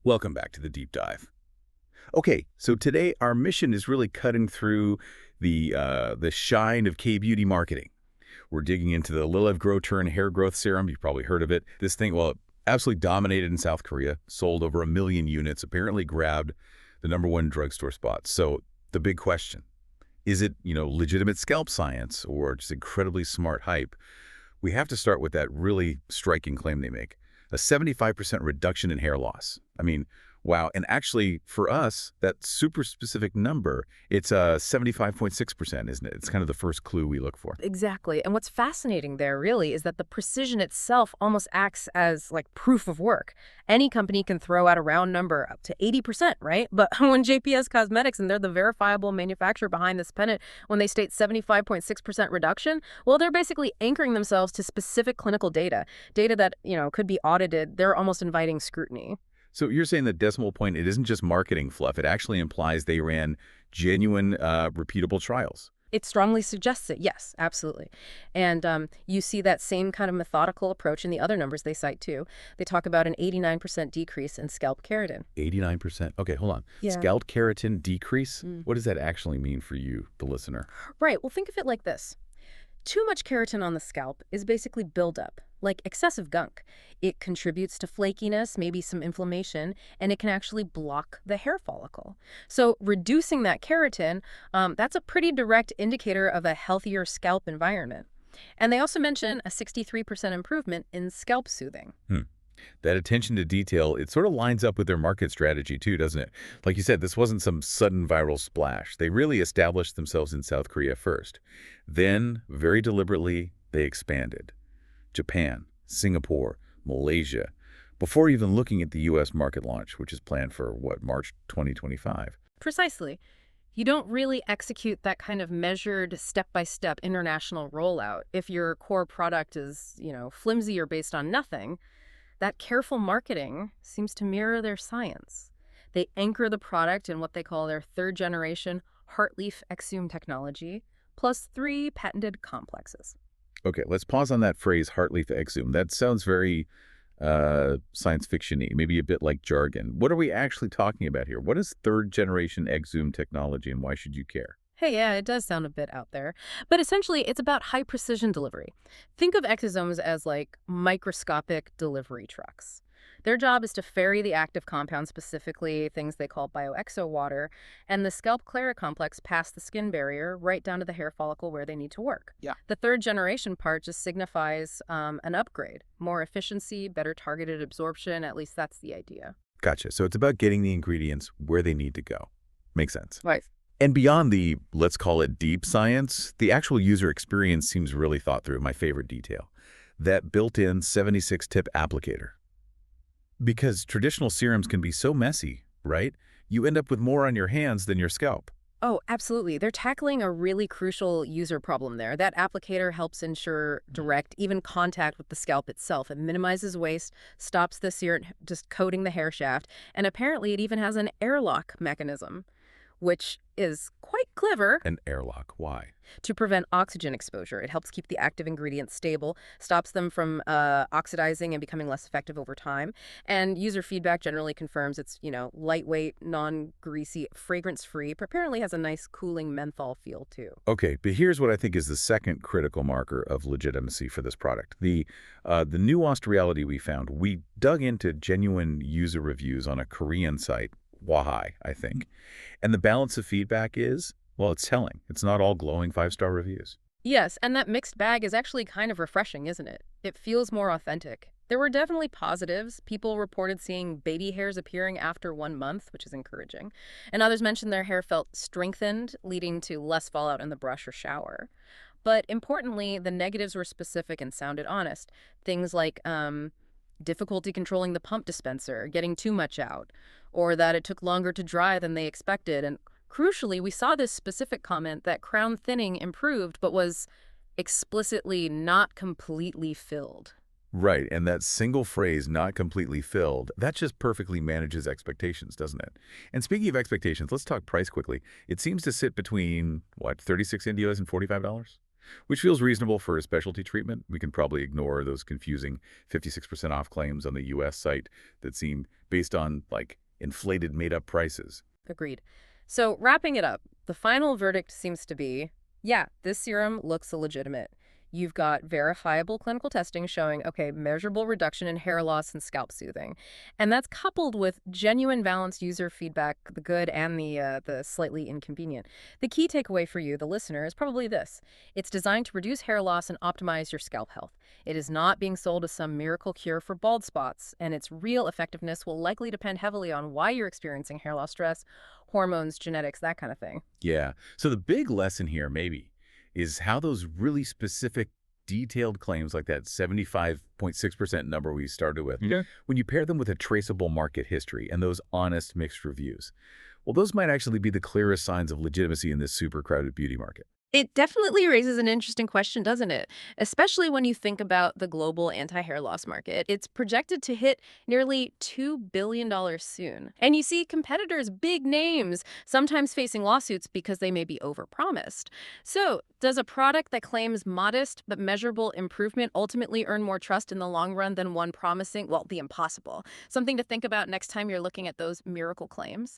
Welcome back to the deep dive. Okay, so today our mission is really cutting through the shine of KBeauty marketing. We're digging into the Lilyeve Growturn Hair Growth Serum. You've probably heard of it. This thing, well, it absolutely dominated in South Korea, sold over 1 million units, apparently grabbed the #1 drugstore spot. So the big question, is it, legitimate scalp science or just incredibly smart hype? We have to start with that really striking claim they make, a 75% reduction in hair loss. I mean, wow. And actually, for us, that super specific number, it's 75.6%, isn't it? It's kind of the first clue we look for. Exactly. And what's fascinating there really is that the precision itself almost acts as like proof of work. Any company can throw out a round number up to 80%, right? But when JPS Cosmetics, and they're the verifiable manufacturer behind this pennant, when they state 75.6% reduction, well, they're basically anchoring themselves to specific clinical data that, could be audited. They're almost inviting scrutiny. So you're saying that decimal point, it isn't just marketing fluff. It actually implies they ran genuine, repeatable trials. It strongly suggests it, yes, absolutely. And you see that same kind of methodical approach in the other numbers they cite, too. They talk about an 89% decrease in scalp keratin. 89%. Okay, hold on. Yeah. Scalp keratin decrease? What does that actually mean for you, the listener? Right, well, think of it like this. Too much keratin on the scalp is basically buildup, like excessive gunk. It contributes to flakiness, maybe some inflammation, and it can actually block the hair follicle. So reducing that keratin, that's a pretty direct indicator of a healthier scalp environment. And they also mention a 63% improvement in scalp soothing. That attention to detail, it sort of lines up with their market strategy too, doesn't it? Like you said, this wasn't some sudden viral splash. They really established themselves in South Korea first. Then, very deliberately, they expanded. Japan, Singapore, Malaysia, before even looking at the U.S. market launch, which is planned for, March 2025. Precisely. You don't really execute that kind of measured step-by-step international rollout if your core product is, flimsy or based on nothing. That careful marketing seems to mirror their science. They anchor the product in what they call their third-generation heart-leaf exhume technology, plus 3 patented complexes. Okay, let's pause on that phrase, heart-leaf exhume. That sounds very science fiction-y, maybe a bit like jargon. What are we actually talking about here? What is third-generation exhume technology, and why should you care? Hey, yeah, it does sound a bit out there. But essentially, it's about high-precision delivery. Think of exosomes as like microscopic delivery trucks. Their job is to ferry the active compound, specifically things they call bioexo water, and the scalp clara complex past the skin barrier right down to the hair follicle where they need to work. Yeah. The third-generation part just signifies an upgrade, more efficiency, better targeted absorption. At least that's the idea. Gotcha. So it's about getting the ingredients where they need to go. Makes sense. Right. And beyond the, let's call it deep science, the actual user experience seems really thought through. My favorite detail, that built-in 76-tip applicator. Because traditional serums can be so messy, right? You end up with more on your hands than your scalp. Oh, absolutely. They're tackling a really crucial user problem there. That applicator helps ensure direct, even contact with the scalp itself. It minimizes waste, stops the serum just coating the hair shaft, and apparently it even has an airlock mechanism, which is quite clever. An airlock, why? To prevent oxygen exposure. It helps keep the active ingredients stable, stops them from oxidizing and becoming less effective over time. And user feedback generally confirms it's, lightweight, non-greasy, fragrance-free, but apparently has a nice cooling menthol feel too. Okay, but here's what I think is the second critical marker of legitimacy for this product. The nuanced reality we found. We dug into genuine user reviews on a Korean site, Wahai, I think. And the balance of feedback is, well, it's telling. It's not all glowing 5-star reviews. Yes, and that mixed bag is actually kind of refreshing, isn't it? It feels more authentic. There were definitely positives. People reported seeing baby hairs appearing after 1 month, which is encouraging. And others mentioned their hair felt strengthened, leading to less fallout in the brush or shower. But importantly, the negatives were specific and sounded honest. Things like difficulty controlling the pump dispenser, getting too much out, or that it took longer to dry than they expected. And crucially, we saw this specific comment that crown thinning improved but was explicitly not completely filled. Right, and that single phrase, not completely filled, that just perfectly manages expectations, doesn't it? And speaking of expectations, let's talk price quickly. It seems to sit between, 36 Indios and $45? which feels reasonable for a specialty treatment. We can probably ignore those confusing 56% off claims on the US site that seem based on, like, inflated made-up prices. Agreed. So, wrapping it up, the final verdict seems to be, yeah, this serum looks legitimate. You've got verifiable clinical testing showing, okay, measurable reduction in hair loss and scalp soothing. And that's coupled with genuine balanced user feedback, the good and the slightly inconvenient. The key takeaway for you, the listener, is probably this. It's designed to reduce hair loss and optimize your scalp health. It is not being sold as some miracle cure for bald spots, and its real effectiveness will likely depend heavily on why you're experiencing hair loss stress, hormones, genetics, that kind of thing. Yeah. So the big lesson here, maybe, is how those really specific, detailed claims like that 75.6% number we started with, yeah, when you pair them with a traceable market history and those honest mixed reviews, well, those might actually be the clearest signs of legitimacy in this super crowded beauty market. It definitely raises an interesting question, doesn't it? Especially when you think about the global anti-hair loss market. It's projected to hit nearly $2 billion soon. And you see competitors, big names, sometimes facing lawsuits because they may be overpromised. So, does a product that claims modest but measurable improvement ultimately earn more trust in the long run than one promising, well, the impossible? Something to think about next time you're looking at those miracle claims.